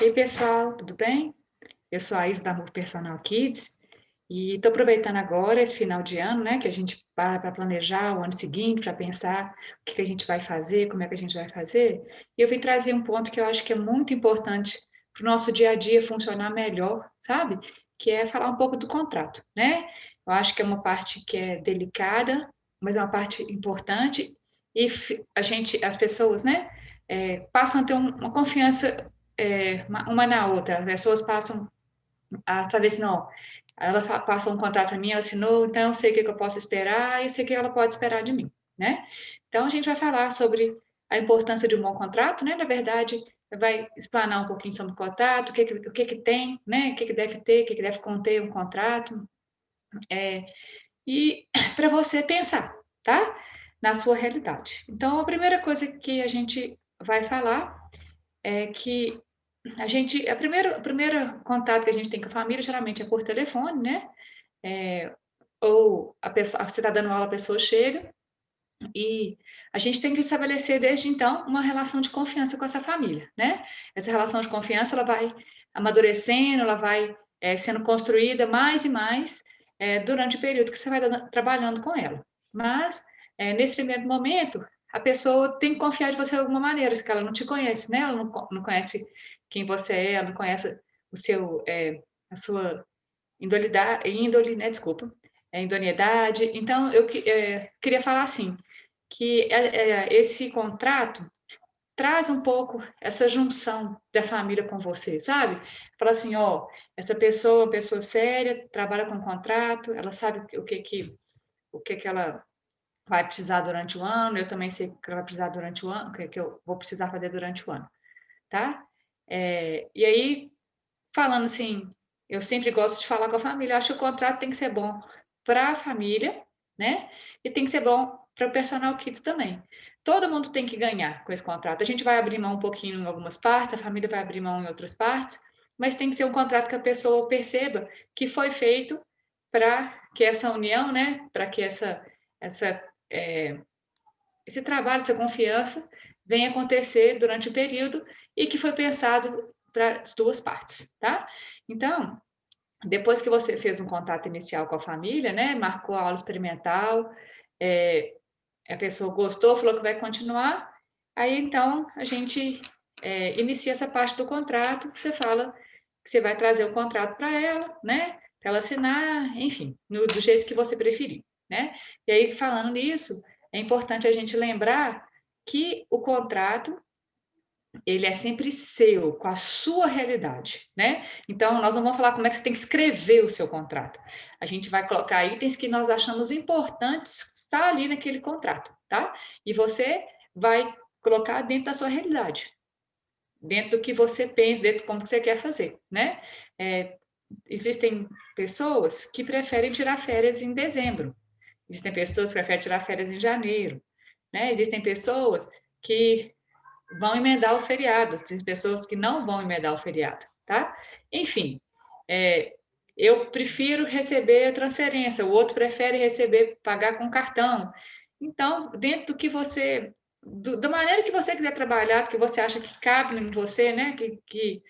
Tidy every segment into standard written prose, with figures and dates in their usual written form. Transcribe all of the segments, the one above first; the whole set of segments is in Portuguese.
E aí, pessoal, tudo bem? Eu sou a Isa da Move Personal Kids e estou aproveitando agora esse final de ano, né, que a gente para planejar o ano seguinte, para pensar o que a gente vai fazer, como é que a gente vai fazer. E eu vim trazer um ponto que eu acho que é muito importante para o nosso dia a dia funcionar melhor, sabe? Que é falar um pouco do contrato, né? Eu acho que é uma parte que é delicada, mas é uma parte importante e as pessoas, né, passam a ter uma confiança uma na outra. As pessoas passam a saber se não, ela passou um contrato a mim, ela assinou, então eu sei o que eu posso esperar e eu sei o que ela pode esperar de mim, né? Então a gente vai falar sobre a importância de um bom contrato, né? Na verdade, vai explanar um pouquinho sobre o contrato, o que tem, né? O que deve ter, o que deve conter um contrato, e para você pensar, tá? Na sua realidade. Então, a primeira coisa que a gente vai falar é que o primeiro contato que a gente tem com a família geralmente é por telefone, né? Ou a pessoa, você está dando aula, a pessoa chega e a gente tem que estabelecer desde então uma relação de confiança com essa família, né? Essa relação de confiança ela vai amadurecendo, ela vai sendo construída mais e mais durante o período que você vai trabalhando com ela. Mas nesse primeiro momento a pessoa tem que confiar de você de alguma maneira, se ela não te conhece, né? Ela não conhece quem você é, ela não conhece o seu a sua índole, né? Desculpa, idoneidade. Então eu queria falar assim que esse contrato traz um pouco essa junção da família com você, sabe? Fala assim, ó, essa pessoa, uma pessoa séria, trabalha com contrato, ela sabe o que ela vai precisar durante o ano, eu também sei o que ela vai precisar durante o ano, o que eu vou precisar fazer durante o ano, tá? E aí, falando assim, eu sempre gosto de falar com a família, eu acho que o contrato tem que ser bom para a família, né? E tem que ser bom para o personal kids também. Todo mundo tem que ganhar com esse contrato. A gente vai abrir mão um pouquinho em algumas partes, a família vai abrir mão em outras partes, mas tem que ser um contrato que a pessoa perceba que foi feito para que essa união, né? Para que essa, é, esse trabalho, essa confiança venha acontecer durante o período e que foi pensado para as duas partes, tá? Então, depois que você fez um contato inicial com a família, né, marcou a aula experimental, é, a pessoa gostou, falou que vai continuar, aí então a gente inicia essa parte do contrato, você fala que você vai trazer o contrato para ela, né, para ela assinar, enfim, do jeito que você preferir, né? E aí, falando nisso, é importante a gente lembrar que o contrato ele é sempre seu, com a sua realidade, né? Então, nós não vamos falar como é que você tem que escrever o seu contrato. A gente vai colocar itens que nós achamos importantes estar ali naquele contrato, tá? E você vai colocar dentro da sua realidade, dentro do que você pensa, dentro de como você quer fazer, né? Existem pessoas que preferem tirar férias em dezembro, existem pessoas que preferem tirar férias em janeiro, né? Existem pessoas que vão emendar os feriados, tem pessoas que não vão emendar o feriado, tá? Enfim, é, eu prefiro receber a transferência, o outro prefere receber, pagar com cartão. Então, dentro do que você, da maneira que você quiser trabalhar, que você acha que cabe em você, né? Que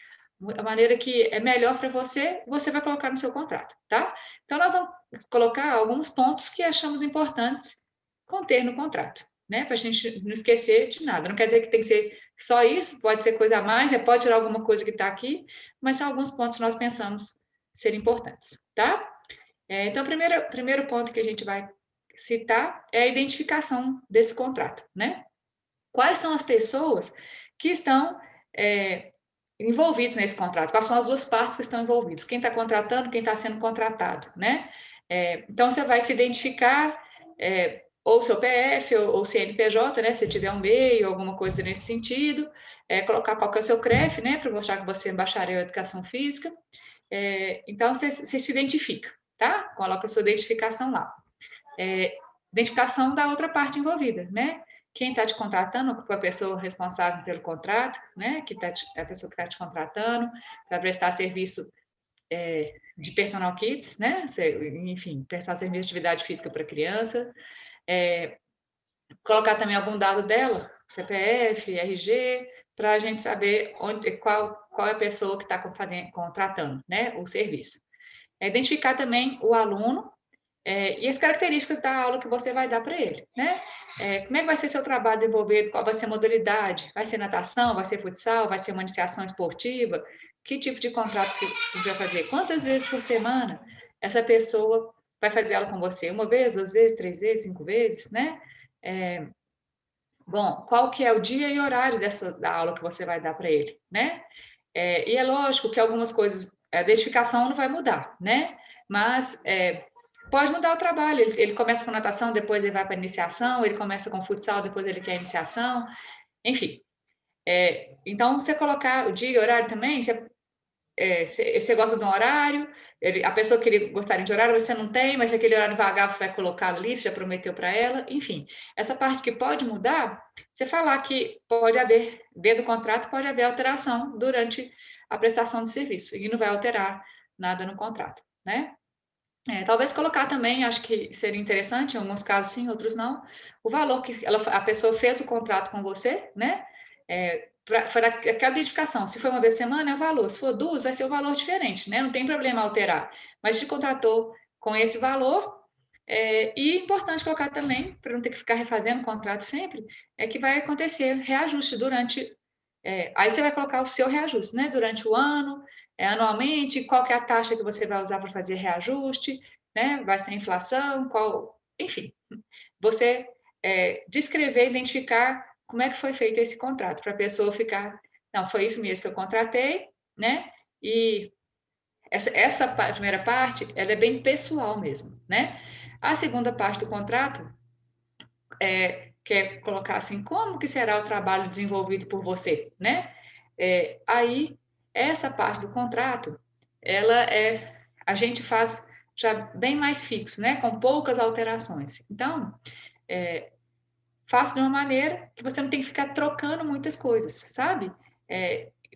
a maneira que é melhor para você, você vai colocar no seu contrato, tá? Então, nós vamos colocar alguns pontos que achamos importantes conter no contrato, né? Para a gente não esquecer de nada. Não quer dizer que tem que ser só isso, pode ser coisa a mais, já pode tirar alguma coisa que está aqui, mas são alguns pontos que nós pensamos ser importantes, tá? Então, o primeiro ponto que a gente vai citar é a identificação desse contrato, né? Quais são as pessoas que estão envolvidas nesse contrato? Quais são as duas partes que estão envolvidas? Quem está contratando, quem está sendo contratado, né? Então, você vai se identificar ou seu PF ou CNPJ, né? Se tiver um MEI ou alguma coisa nesse sentido, colocar qual que é o seu CREF, né? Para mostrar que você é bacharel em educação física. Então, você se identifica, tá? Coloca a sua identificação lá. Identificação da outra parte envolvida, né? Quem está te contratando, a pessoa responsável pelo contrato, né? A pessoa que está te contratando para prestar serviço de personal kids, né? Enfim, prestar serviço de atividade física para criança. Colocar também algum dado dela, CPF, RG, para a gente saber qual é a pessoa que está contratando, né, o serviço. É identificar também o aluno e as características da aula que você vai dar para ele, né? Como é que vai ser seu trabalho desenvolvido? Qual vai ser a modalidade? Vai ser natação? Vai ser futsal? Vai ser uma iniciação esportiva? Que tipo de contrato que você vai fazer? Quantas vezes por semana essa pessoa vai fazer aula com você? Uma vez, duas vezes, três vezes, cinco vezes, né? Bom, qual que é o dia e horário da aula que você vai dar para ele, né? E é lógico que algumas coisas, a identificação não vai mudar, né? Mas pode mudar o trabalho. Ele começa com natação, depois ele vai para iniciação, ele começa com futsal, depois ele quer iniciação, enfim. Então, você colocar o dia e horário também, você gosta de um horário, a pessoa que ele gostaria de horário, você não tem, mas aquele horário vagar você vai colocar ali, você já prometeu para ela, enfim. Essa parte que pode mudar, você falar que pode haver, dentro do contrato, pode haver alteração durante a prestação de serviço, e não vai alterar nada no contrato, né? Talvez colocar também, acho que seria interessante, em alguns casos sim, outros não, o valor que a pessoa fez o contrato com você, né? Para aquela identificação, se for uma vez por semana, é o valor, se for duas, vai ser o valor diferente, né? Não tem problema alterar, mas te contratou com esse valor, e importante colocar também, para não ter que ficar refazendo o contrato sempre, é que vai acontecer reajuste durante. Aí você vai colocar o seu reajuste, né? Durante o ano, anualmente, qual que é a taxa que você vai usar para fazer reajuste, né? Vai ser inflação, enfim, você descrever, identificar como é que foi feito esse contrato, para a pessoa ficar, não, foi isso mesmo que eu contratei, né? E essa primeira parte, ela é bem pessoal mesmo, né? A segunda parte do contrato quer colocar assim, como que será o trabalho desenvolvido por você, né? Aí, essa parte do contrato, a gente faz já bem mais fixo, né? Com poucas alterações. Então, faça de uma maneira que você não tem que ficar trocando muitas coisas, sabe?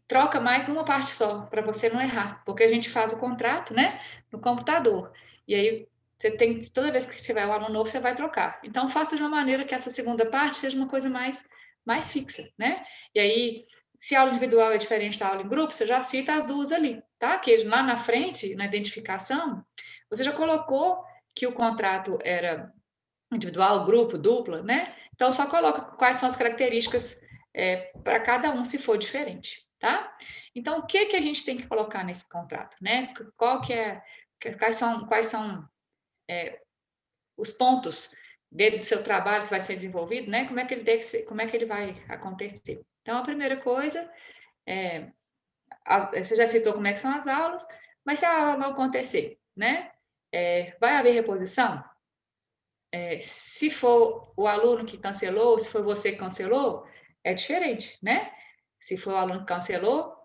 Troca mais uma parte só, para você não errar, porque a gente faz o contrato, né? No computador. E aí, toda vez que você vai um aluno novo, você vai trocar. Então, faça de uma maneira que essa segunda parte seja uma coisa mais fixa, né? E aí, se a aula individual é diferente da aula em grupo, você já cita as duas ali, tá? Que lá na frente, na identificação, você já colocou que o contrato era individual, grupo, dupla, né? Então, só coloca quais são as características para cada um, se for diferente, tá? Então, o que a gente tem que colocar nesse contrato, né? Quais são os pontos dentro do seu trabalho que vai ser desenvolvido, né? Como é que ele vai acontecer? Então, a primeira coisa você já citou como é que são as aulas, mas se a aula não acontecer, né? Vai haver reposição? Se for o aluno que cancelou, se for você que cancelou, é diferente, né? Se for o aluno que cancelou,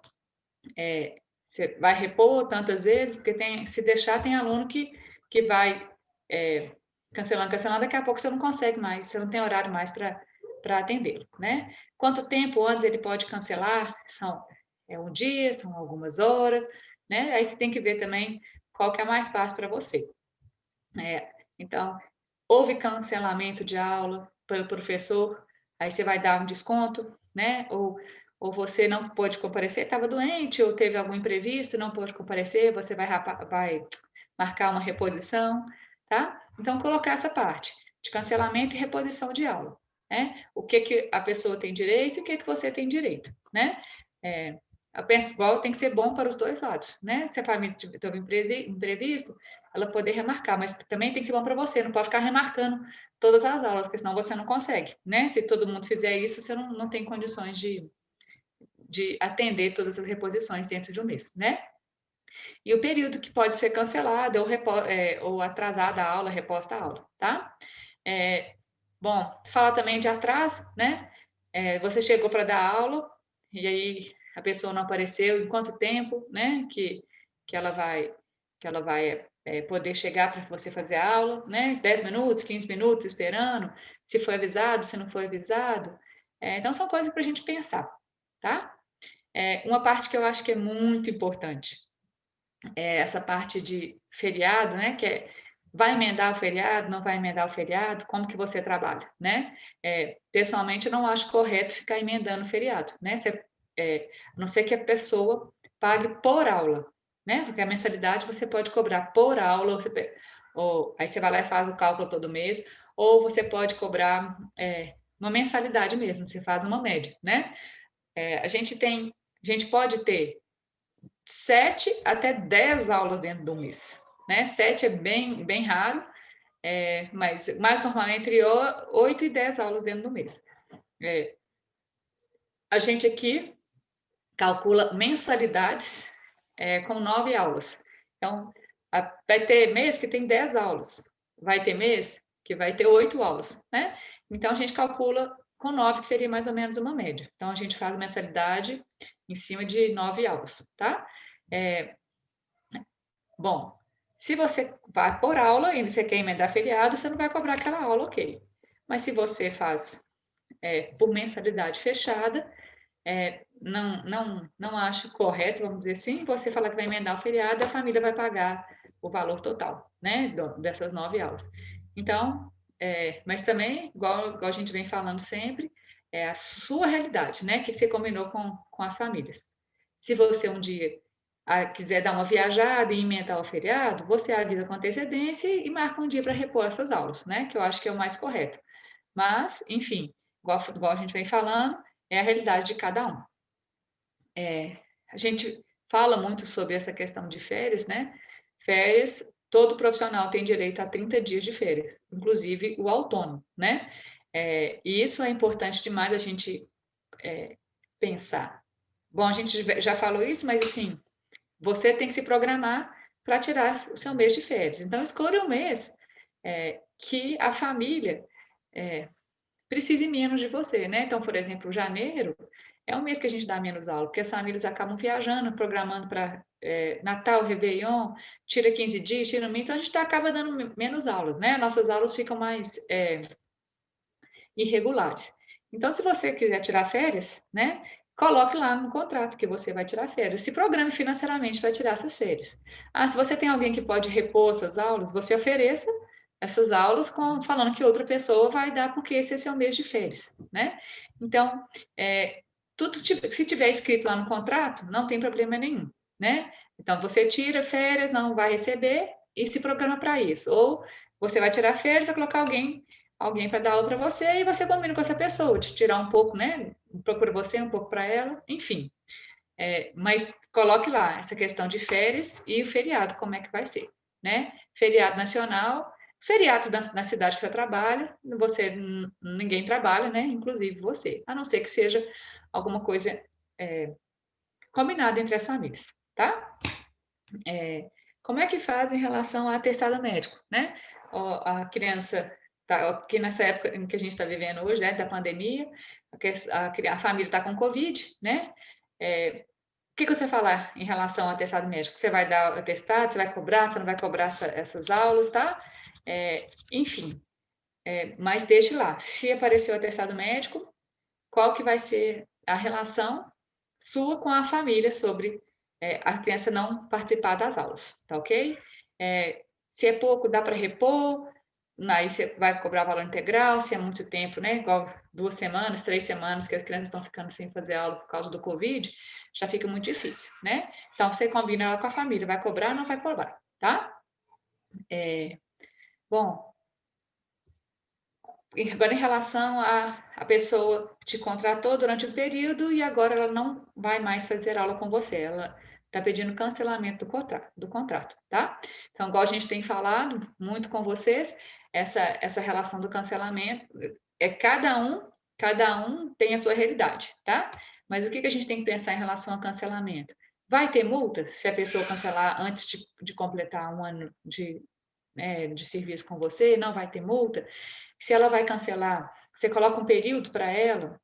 você vai repor tantas vezes, porque se deixar, tem aluno que vai cancelando, daqui a pouco você não consegue mais, você não tem horário mais para atender, né? Quanto tempo antes ele pode cancelar? Um dia, são algumas horas, né? Aí você tem que ver também qual que é mais fácil para você. Então, houve cancelamento de aula pelo professor, aí você vai dar um desconto, né? Ou você não pôde comparecer, estava doente, ou teve algum imprevisto, não pôde comparecer, você vai marcar uma reposição, tá? Então, colocar essa parte de cancelamento e reposição de aula, né? O que a pessoa tem direito e o que você tem direito, né? Eu penso igual tem que ser bom para os dois lados, né? Se a família teve imprevisto, ela poder remarcar, mas também tem que ser bom para você, não pode ficar remarcando todas as aulas, porque senão você não consegue, né? Se todo mundo fizer isso, você não tem condições de atender todas as reposições dentro de um mês, né? E o período que pode ser cancelado ou atrasada a aula, reposta a aula, tá? Bom, falar também de atraso, né? Você chegou para dar aula e aí a pessoa não apareceu, em quanto tempo, né? Que ela vai poder chegar para você fazer a aula, né? 10 minutos, 15 minutos esperando, se foi avisado, se não foi avisado. Então, são coisas para a gente pensar, tá? Uma parte que eu acho que é muito importante é essa parte de feriado, né? Que Vai emendar o feriado, não vai emendar o feriado? Como que você trabalha, né? Pessoalmente, eu não acho correto ficar emendando o feriado, né? A não ser que a pessoa pague por aula, né? Porque a mensalidade você pode cobrar por aula, ou aí você vai lá e faz o cálculo todo mês, ou você pode cobrar uma mensalidade mesmo, você faz uma média, né? A gente pode ter 7 até 10 aulas dentro do mês, né? 7 é bem raro, mas mais normalmente entre 8 e 10 aulas dentro do mês. A gente aqui calcula mensalidades com 9 aulas. Então, vai ter mês que tem 10 aulas, vai ter mês que vai ter 8 aulas, né? Então, a gente calcula com 9, que seria mais ou menos uma média. Então, a gente faz a mensalidade em cima de 9 aulas, tá? Bom, se você vai por aula e você quer emendar feriado, você não vai cobrar aquela aula, ok. Mas se você faz por mensalidade fechada, não acho correto, vamos dizer assim, você falar que vai emendar o feriado, a família vai pagar o valor total, né, dessas 9 aulas. Então, mas também, igual a gente vem falando sempre, é a sua realidade, né, que você combinou com as famílias. Se você um dia quiser dar uma viajada e emendar o feriado, você avisa com antecedência e marca um dia para repor essas aulas, né, que eu acho que é o mais correto. Mas, enfim, igual a gente vem falando, é a realidade de cada um. A gente fala muito sobre essa questão de férias, né? Férias, todo profissional tem direito a 30 dias de férias, inclusive o autônomo, né? E isso é importante demais a gente pensar. Bom, a gente já falou isso, mas assim, você tem que se programar para tirar o seu mês de férias. Então, escolha um mês que a família precise menos de você, né? Então, por exemplo, janeiro é um mês que a gente dá menos aula, porque as famílias acabam viajando, programando para Natal, Réveillon, tira 15 dias, tira um mês, então a gente acaba dando menos aulas, né? Nossas aulas ficam mais irregulares. Então, se você quiser tirar férias, né? Coloque lá no contrato que você vai tirar férias. Se programe financeiramente para tirar essas férias. Se você tem alguém que pode repor essas aulas, você ofereça essas aulas falando que outra pessoa vai dar porque esse é seu mês de férias, né? Então, se tiver escrito lá no contrato, não tem problema nenhum, né? Então, você tira férias, não vai receber e se programa para isso. Ou você vai tirar férias, vai colocar alguém para dar aula para você e você combina com essa pessoa, de tirar um pouco, né? Um pouco para você, um pouco para ela, enfim. Mas coloque lá essa questão de férias e o feriado, como é que vai ser, né? Feriado nacional, os feriados na cidade que você trabalha, ninguém trabalha, né? Inclusive você, a não ser que seja alguma coisa combinada entre as famílias, tá? Como é que faz em relação ao atestado médico, né? A criança, que nessa época em que a gente está vivendo hoje, né, da pandemia, a família está com Covid, né? O que você falar em relação ao atestado médico? Você vai dar o atestado, você vai cobrar, você não vai cobrar essas aulas, tá? Enfim, mas deixe lá. Se aparecer o atestado médico, qual que vai ser a relação sua com a família sobre a criança não participar das aulas, tá ok? Se é pouco, dá para repor, aí você vai cobrar valor integral, se é muito tempo, né? Igual 2 semanas, 3 semanas que as crianças estão ficando sem fazer aula por causa do Covid, já fica muito difícil, né? Então, você combina lá com a família, vai cobrar ou não vai cobrar, tá? Bom, agora, em relação a pessoa te contratou durante o período e agora ela não vai mais fazer aula com você, ela está pedindo cancelamento do contrato, tá? Então, igual a gente tem falado muito com vocês, essa relação do cancelamento cada um tem a sua realidade, tá? Mas o que a gente tem que pensar em relação ao cancelamento? Vai ter multa se a pessoa cancelar antes de completar um ano de serviço com você? Não vai ter multa? Se ela vai cancelar, você coloca um período para ela,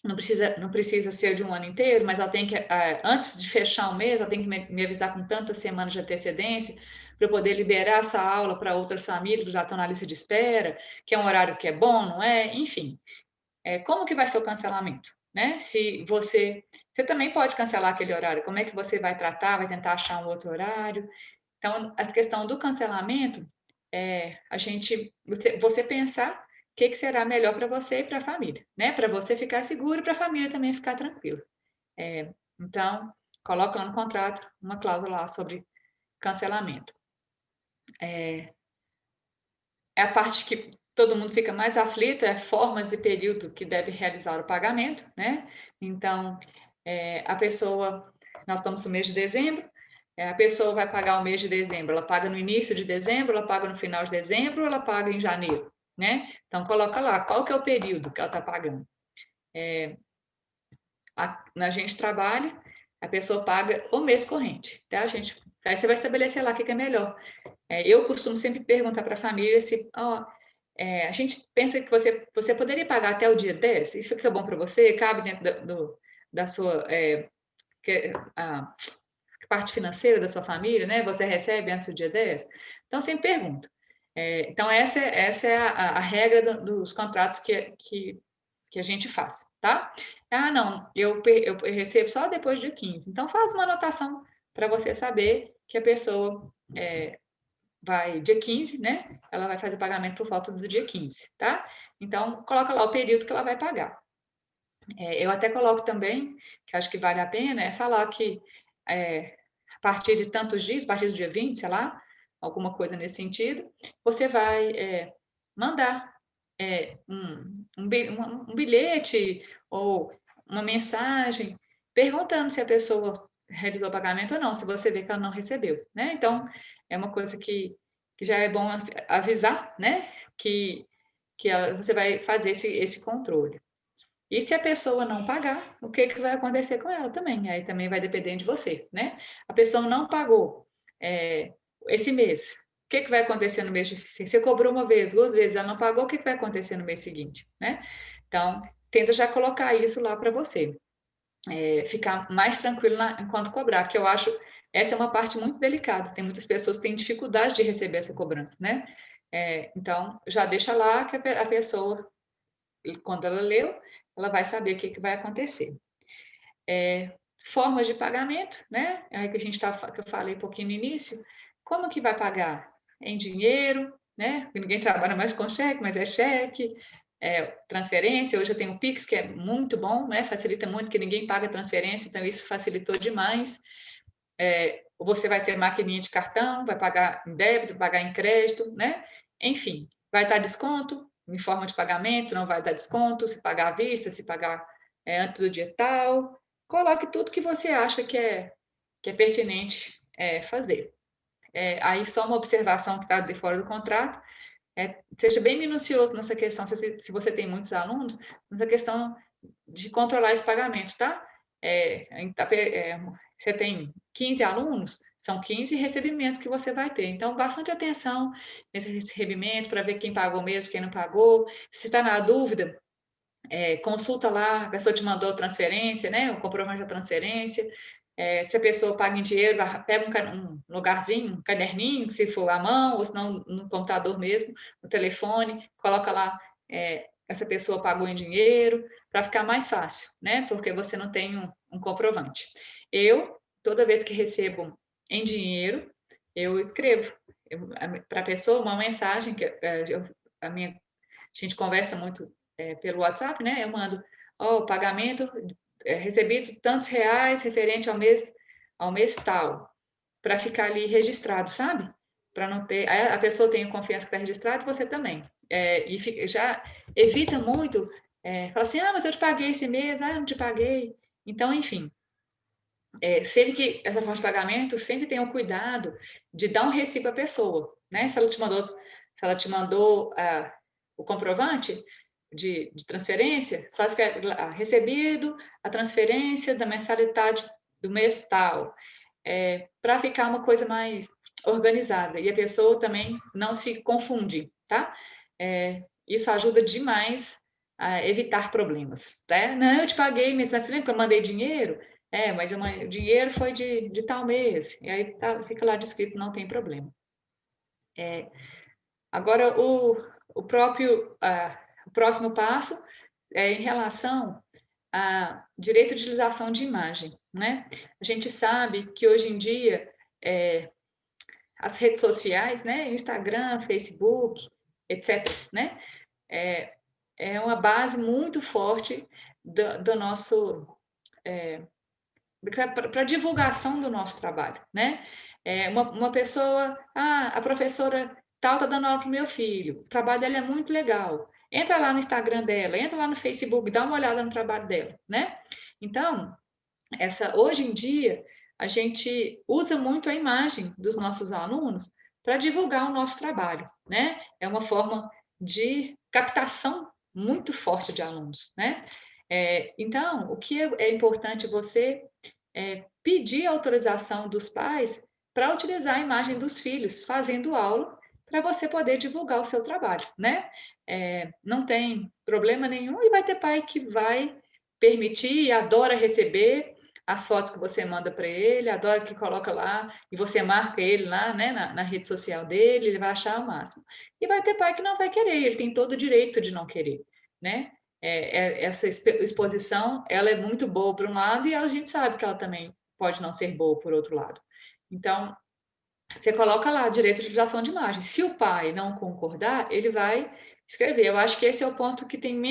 não precisa ser de um ano inteiro, mas ela tem que, antes de fechar um mês, ela tem que me avisar com tantas semanas de antecedência para eu poder liberar essa aula para outras famílias que já estão na lista de espera, que é um horário que é bom, não é? Enfim, como que vai ser o cancelamento? Né? Se você também pode cancelar aquele horário, como é que você vai tratar? Vai tentar achar um outro horário? Então, a questão do cancelamento você pensar o que será melhor para você e para a família, né? Para você ficar seguro e para a família também ficar tranquila. Então, coloca lá no contrato uma cláusula lá sobre cancelamento. É a parte que todo mundo fica mais aflito, é formas e período que deve realizar o pagamento, né? Então, a pessoa, nós estamos no mês de dezembro, a pessoa vai pagar o mês de dezembro, ela paga no início de dezembro, ela paga no final de dezembro, ou ela paga em janeiro, né? Então, coloca lá, qual que é o período que ela está pagando. A gente trabalha, a pessoa paga o mês corrente, tá, gente? Aí você vai estabelecer lá o que é melhor. Eu costumo sempre perguntar para a família se, a gente pensa que você poderia pagar até o dia 10? Isso que é bom para você? Cabe dentro da sua a parte financeira da sua família, né? Você recebe antes do dia 10? Então, sempre pergunto. Então, essa é a regra dos contratos que a gente faz, tá? Ah, não, eu recebo só depois do dia 15. Então, faz uma anotação para você saber que a pessoa vai dia 15, né? Ela vai fazer o pagamento por volta do dia 15, tá? Então, coloca lá o período que ela vai pagar. Eu até coloco também, que acho que vale a pena, falar que a partir de tantos dias, a partir do dia 20, sei lá, alguma coisa nesse sentido, você vai mandar um bilhete ou uma mensagem perguntando se a pessoa realizou o pagamento ou não, se você vê que ela não recebeu, né? Então, é uma coisa que já é bom avisar, né? Que você vai fazer esse controle. E se a pessoa não pagar, o que vai acontecer com ela também? Aí também vai depender de você, né? A pessoa não pagou esse mês. O que vai acontecer no mês de... Se você cobrou uma vez, 2 vezes, ela não pagou, o que vai acontecer no mês seguinte, né? Então, tenta já colocar isso lá para você. Ficar mais tranquilo enquanto cobrar, que eu acho essa é uma parte muito delicada. Tem muitas pessoas que têm dificuldade de receber essa cobrança, né? Então, já deixa lá que a pessoa, quando ela leu, ela vai saber o que vai acontecer. Formas de pagamento, né? Aí que que eu falei um pouquinho no início. Como que vai pagar? Em dinheiro, né? Porque ninguém trabalha mais com cheque, mas é cheque, transferência. Hoje eu tenho o Pix, que é muito bom, né? Facilita muito, que ninguém paga transferência, então isso facilitou demais. Você vai ter maquininha de cartão, vai pagar em débito, pagar em crédito, né? Enfim, vai dar desconto em forma de pagamento, não vai dar desconto, se pagar à vista, se pagar antes do dia tal. Coloque tudo que você acha que é pertinente fazer. Aí, só uma observação que está de fora do contrato, seja bem minucioso nessa questão, se você tem muitos alunos, nessa questão de controlar esse pagamento, tá? Você tem 15 alunos, são 15 recebimentos que você vai ter. Então, bastante atenção nesse recebimento para ver quem pagou mesmo, quem não pagou. Se está na dúvida, consulta lá, a pessoa te mandou a transferência, né? O comprovante da transferência. Se a pessoa paga em dinheiro, pega um lugarzinho, um caderninho, se for à mão, ou se não no computador mesmo, no telefone, coloca lá, essa pessoa pagou em dinheiro, para ficar mais fácil, né? Porque você não tem um comprovante. Toda vez que recebo em dinheiro, eu escrevo para a pessoa uma mensagem que a gente conversa muito pelo WhatsApp, né? Eu mando, pagamento recebido tantos reais referente ao mês tal, para ficar ali registrado, sabe? Para não ter, a pessoa tem confiança que está registrado, você também. Já evita muito, fala assim, mas eu te paguei esse mês, eu não te paguei. Então, enfim, sempre que essa forma de pagamento, sempre tenha o cuidado de dar um recibo à pessoa, né? Se ela te mandou o comprovante de transferência, só escreve recebido a transferência da mensalidade do mês tal, para ficar uma coisa mais organizada e a pessoa também não se confunde, tá? Isso ajuda demais a evitar problemas, tá? Não, eu te paguei, mas você lembra que eu mandei dinheiro? Mas o dinheiro foi de tal mês, e aí fica lá descrito, não tem problema. Agora, o próximo passo é em relação a direito de utilização de imagem, né? A gente sabe que hoje em dia as redes sociais, né? Instagram, Facebook, etc., né? É uma base muito forte do nosso para divulgação do nosso trabalho, né? Uma pessoa, a professora tal está dando aula para o meu filho, o trabalho dela é muito legal. Entra lá no Instagram dela, entra lá no Facebook, dá uma olhada no trabalho dela, né? Então, hoje em dia, a gente usa muito a imagem dos nossos alunos para divulgar o nosso trabalho, né? É uma forma de captação muito forte de alunos, né? Então, o que é importante você pedir autorização dos pais para utilizar a imagem dos filhos fazendo aula para você poder divulgar o seu trabalho, né? Não tem problema nenhum e vai ter pai que vai permitir e adora receber as fotos que você manda para ele, adora que coloca lá e você marca ele lá, né, na rede social dele, ele vai achar o máximo. E vai ter pai que não vai querer, ele tem todo o direito de não querer, né? Essa exposição, ela é muito boa por um lado e a gente sabe que ela também pode não ser boa por outro lado. Então, você coloca lá direito de utilização de imagem. Se o pai não concordar, ele vai escrever. Eu acho que esse é o ponto que tem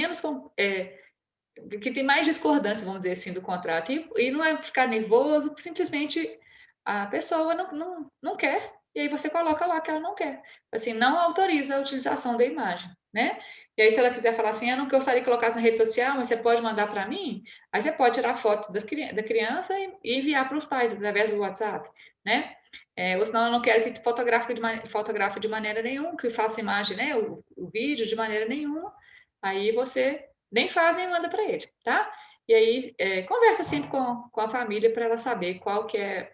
que tem mais discordância, vamos dizer assim, do contrato. E não é ficar nervoso, simplesmente a pessoa não quer, e aí você coloca lá que ela não quer. Assim, não autoriza a utilização da imagem, né? E aí, se ela quiser falar assim, eu não gostaria que colocasse na rede social, mas você pode mandar para mim, aí você pode tirar foto da criança e enviar para os pais através do WhatsApp, né? Ou senão eu não quero que fotografe de maneira nenhuma, que faça imagem, né? O vídeo de maneira nenhuma. Aí você nem faz nem manda para ele, tá? E aí conversa sempre com a família para ela saber qual que é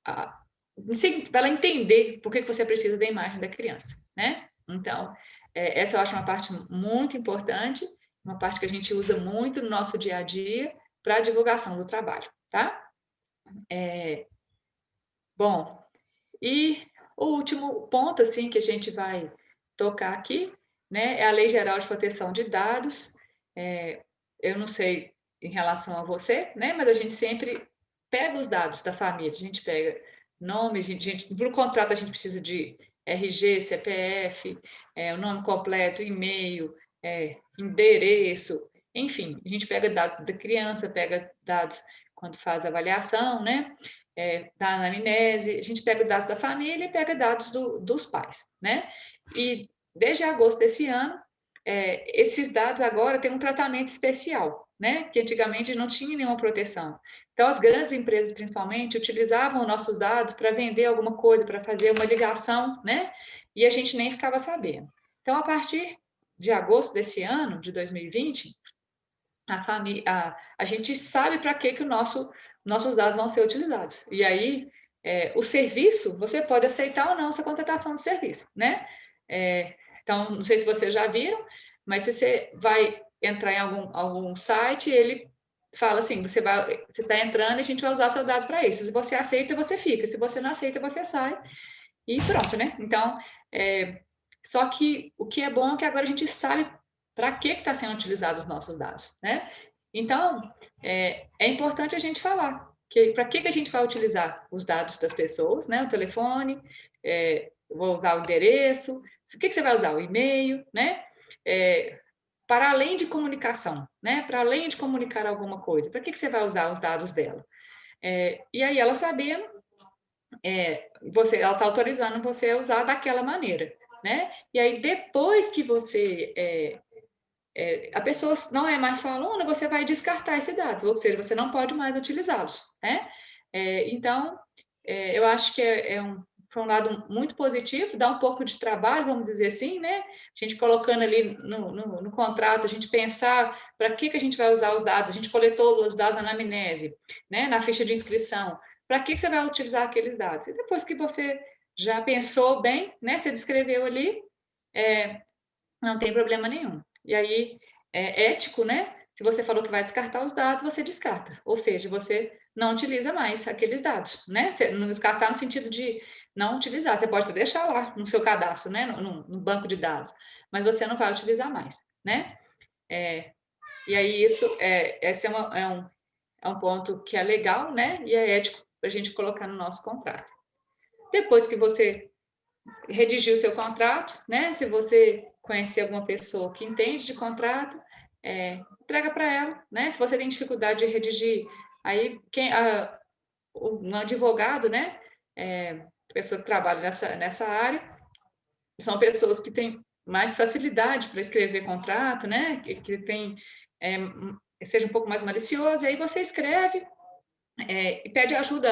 para ela entender por que você precisa da imagem da criança, né? Então, essa eu acho uma parte muito importante, uma parte que a gente usa muito no nosso dia a dia para a divulgação do trabalho, tá? Bom, e o último ponto, assim, que a gente vai tocar aqui, né, é a Lei Geral de Proteção de Dados. Eu não sei em relação a você, né, mas a gente sempre pega os dados da família, a gente pega nome, para o contrato a gente precisa de RG, CPF, o nome completo, e-mail, endereço, enfim, a gente pega dados da criança, pega dados quando faz a avaliação, né? Da anamnese, a gente pega dados da família e pega dados dos pais, né? E desde agosto desse ano, esses dados agora têm um tratamento especial, né? Que antigamente não tinha nenhuma proteção. Então, as grandes empresas, principalmente, utilizavam nossos dados para vender alguma coisa, para fazer uma ligação, né? E a gente nem ficava sabendo. Então, a partir de agosto desse ano, de 2020, a gente sabe para que nossos dados vão ser utilizados. E aí, o serviço, você pode aceitar ou não essa contratação de serviço, né? Então, não sei se vocês já viram, mas se você vai entrar em algum site, ele fala assim, você está entrando e a gente vai usar seu dado para isso. Se você aceita, você fica. Se você não aceita, você sai. E pronto, né? Então, só que o que é bom é que agora a gente sabe para que está sendo utilizados os nossos dados, né? Então, é importante a gente falar que para que a gente vai utilizar os dados das pessoas, né? O telefone, vou usar o endereço, o que você vai usar? O e-mail, né? Para além de comunicação, né? Para além de comunicar alguma coisa, para que você vai usar os dados dela? E aí ela sabendo, ela está autorizando você a usar daquela maneira, né? E aí depois que a pessoa não é mais sua aluna, você vai descartar esses dados, ou seja, você não pode mais utilizá-los, né? Então, eu acho que foi um lado muito positivo, dá um pouco de trabalho, vamos dizer assim, né? A gente colocando ali no contrato, a gente pensar para que a gente vai usar os dados, a gente coletou os dados na anamnese, né? Na ficha de inscrição, para que você vai utilizar aqueles dados? E depois que você já pensou bem, né? Você descreveu ali, não tem problema nenhum. E aí, é ético, né? Se você falou que vai descartar os dados, você descarta. Ou seja, você não utiliza mais aqueles dados, né? Você não descartar no sentido de não utilizar. Você pode deixar lá no seu cadastro, né? No banco de dados. Mas você não vai utilizar mais, né? E aí, esse é um ponto que é legal, né? E é ético para a gente colocar no nosso contrato. Depois que você redigir o seu contrato, né? Se você conhecer alguma pessoa que entende de contrato, entrega para ela, né? Se você tem dificuldade de redigir, aí um advogado, né? Pessoa que trabalha nessa área, são pessoas que têm mais facilidade para escrever contrato, né? Que tem, seja um pouco mais malicioso, e aí você escreve, e pede ajuda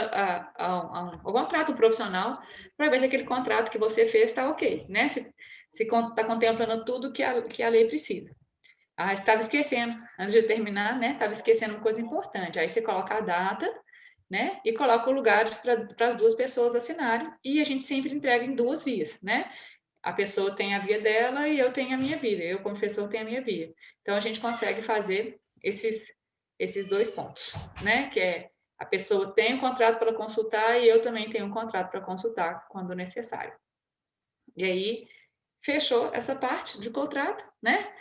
ao contrato profissional para ver se aquele contrato que você fez está ok, né? Se está contemplando tudo que a lei precisa. Ah, estava esquecendo, antes de terminar, né? Estava esquecendo uma coisa importante. Aí você coloca a data, né? E coloca o lugar para as duas pessoas assinarem, e a gente sempre entrega em duas vias, né? A pessoa tem a via dela e eu tenho a minha via. Eu, como professor, tenho a minha via. Então, a gente consegue fazer esses dois pontos, né? Que é a pessoa tem um contrato para consultar e eu também tenho um contrato para consultar quando necessário. E aí, fechou essa parte de contrato, né?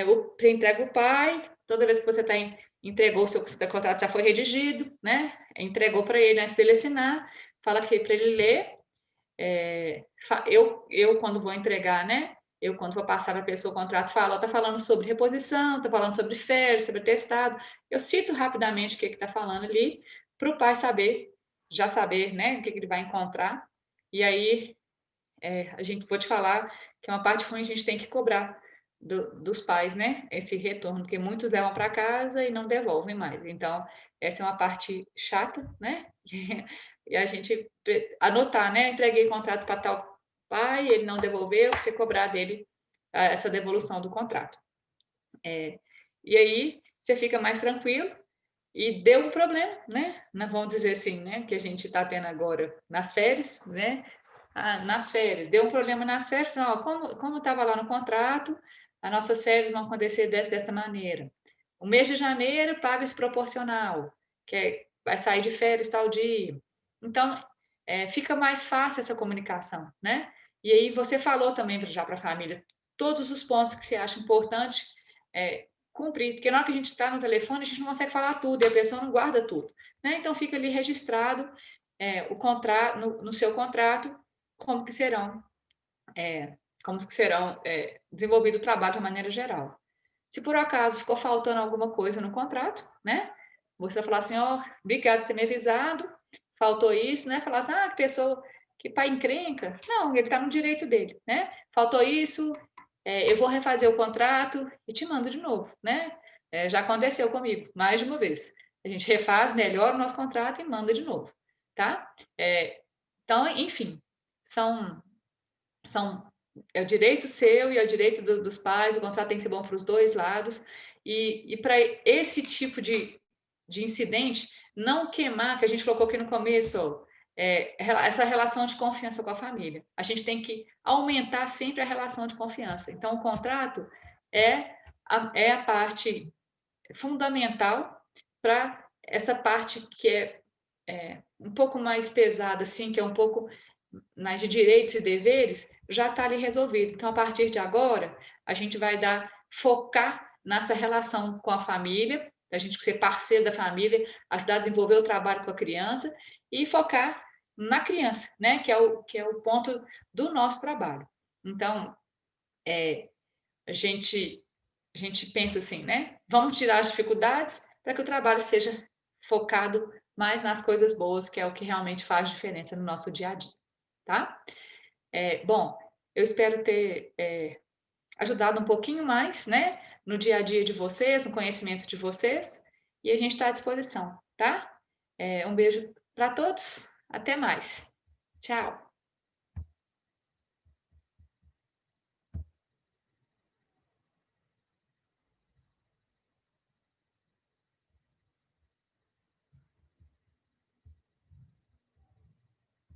Você entrega o pai, toda vez que você entregou o seu contrato, já foi redigido, né? Entregou para ele antes dele assinar, fala que para ele ler. Eu quando vou entregar, né? Eu, quando vou passar para a pessoa o contrato, falo, está falando sobre reposição, está falando sobre férias, sobre atestado. Eu cito rapidamente o que está falando ali, para o pai saber, já saber, né, o que ele vai encontrar. E aí, vou te falar que é uma parte ruim, a gente tem que cobrar dos pais, né, esse retorno, porque muitos levam para casa e não devolvem mais. Então, essa é uma parte chata, né? E a gente anotar, né? Entreguei contrato para tal pai, ele não devolveu, você cobrar dele essa devolução do contrato. E aí você fica mais tranquilo e deu um problema, né? Não vamos dizer assim, né? Que a gente está tendo agora nas férias, né? Nas férias, deu um problema nas férias, não, como estava lá no contrato, as nossas férias vão acontecer dessa maneira. O mês de janeiro paga desproporcional, vai sair de férias tal dia. Então, fica mais fácil essa comunicação, né? E aí você falou também já para a família todos os pontos que você acha importante cumprir, porque na hora que a gente está no telefone, a gente não consegue falar tudo e a pessoa não guarda tudo, né? Então fica ali registrado o contrato no seu contrato como que serão desenvolvido o trabalho de uma maneira geral. Se por acaso ficou faltando alguma coisa no contrato, né? Você vai falar assim, ó, obrigado por ter me avisado, faltou isso, né? Falar assim, que pessoa, que pai encrenca. Não, ele está no direito dele, né? Faltou isso, eu vou refazer o contrato e te mando de novo, né? Já aconteceu comigo, mais de uma vez. A gente refaz, melhora o nosso contrato e manda de novo, tá? Então, enfim, são é o direito seu e é o direito dos pais, o contrato tem que ser bom para os dois lados. E para esse tipo de incidente, não queimar, que a gente colocou aqui no começo, essa relação de confiança com a família. A gente tem que aumentar sempre a relação de confiança. Então, o contrato é a parte fundamental para essa parte que é um pouco mais pesada, assim, que é um pouco mais de direitos e deveres, já está ali resolvido. Então, a partir de agora, a gente vai focar nessa relação com a família, a gente ser parceiro da família, ajudar a desenvolver o trabalho com a criança e focar na criança, né? Que é o ponto do nosso trabalho. Então, a gente pensa assim, né? Vamos tirar as dificuldades para que o trabalho seja focado mais nas coisas boas, que é o que realmente faz diferença no nosso dia a dia, tá? Bom, eu espero ter ajudado um pouquinho mais, né, no dia a dia de vocês, no conhecimento de vocês, e a gente está à disposição, tá? Um beijo para todos, até mais. Tchau.